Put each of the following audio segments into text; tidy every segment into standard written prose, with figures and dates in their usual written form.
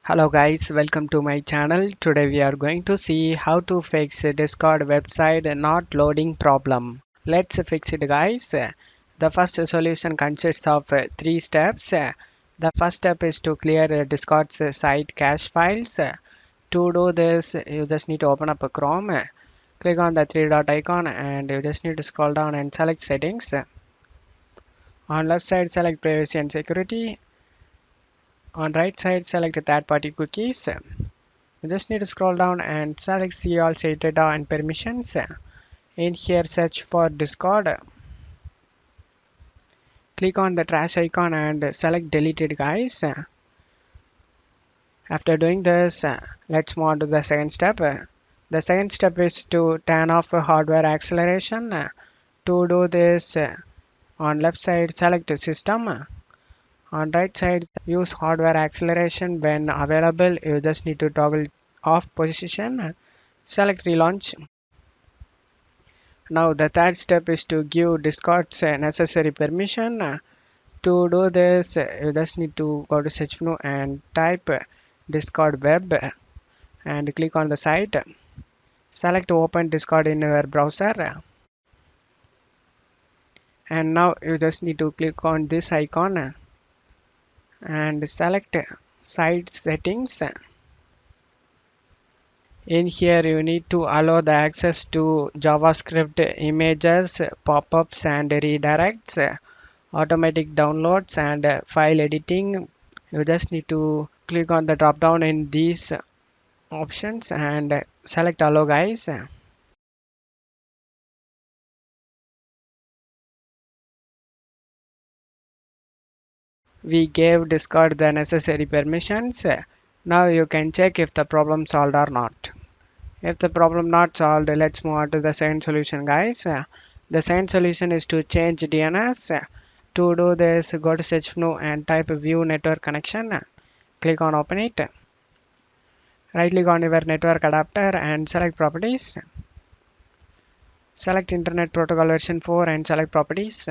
Hello guys, welcome to my channel. Today we are going to see how to fix a Discord website not loading problem. Let's fix it guys. The first solution consists of three steps. The first step is to clear Discord's site cache files. To do this, you just need to open up a Chrome. Click on the three dot icon and you just need to scroll down and select settings. On left side select privacy and security. On right side select third party cookies. You just need to scroll down and select see all site data and permissions. In here search for Discord. Click on the trash icon and select delete it guys. After doing this, let's move on to the second step. The second step is to turn off hardware acceleration. To do this, on left side select system. On right side use hardware acceleration when available. You just need to toggle off position. Select relaunch. Now the third step is to give Discord's necessary permission. To do this, you just need to go to search menu and type Discord web and click on the site. Select open Discord in your browser. And now you just need to click on this icon and select site settings. In here you need to allow the access to JavaScript images, pop-ups and redirects, automatic downloads and file editing. You just need to click on the drop down in these options and select allow guys. We gave Discord the necessary permissions. Now you can check if the problem solved or not. If the problem not solved, let's move on to the second solution guys. The second solution is to change DNS. To do this, go to search menu and type view network connection. Click on open it. Right click on your network adapter and select properties. Select internet protocol version 4 and select properties.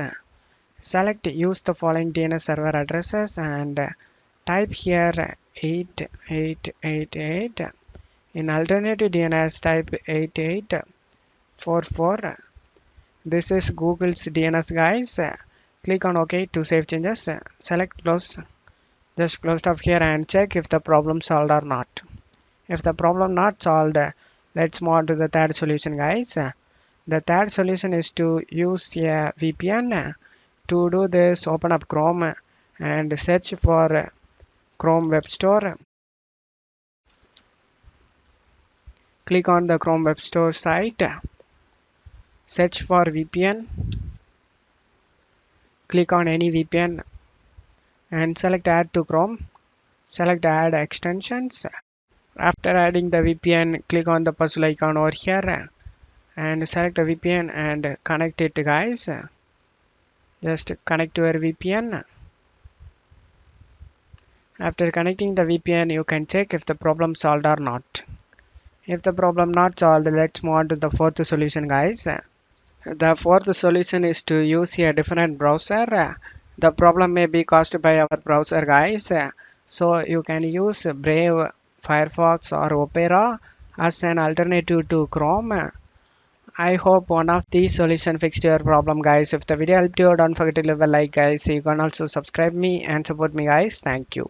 Select use the following DNS server addresses and type here 8888. In alternative DNS type 8844. This is Google's DNS guys. Click on OK to save changes. Select close. Just close off here and check if the problem solved or not. If the problem not solved, let's move on to the third solution guys. The third solution is to use a VPN. To do this, open up Chrome and search for Chrome Web Store. Click on the Chrome Web Store site. Search for VPN. Click on any VPN and select add to Chrome. Select add extensions. After adding the VPN, click on the puzzle icon over here and select the VPN and connect it guys. Just connect to your VPN. After connecting the VPN, you can check if the problem solved or not. If the problem not solved, let's move on to the fourth solution guys. The fourth solution is to use a different browser. The problem may be caused by our browser guys. So you can use Brave, Firefox or Opera as an alternative to Chrome. I hope one of these solutions fixed your problem guys. If the video helped you, don't forget to leave a like guys. You can also subscribe me and support me guys. Thank you.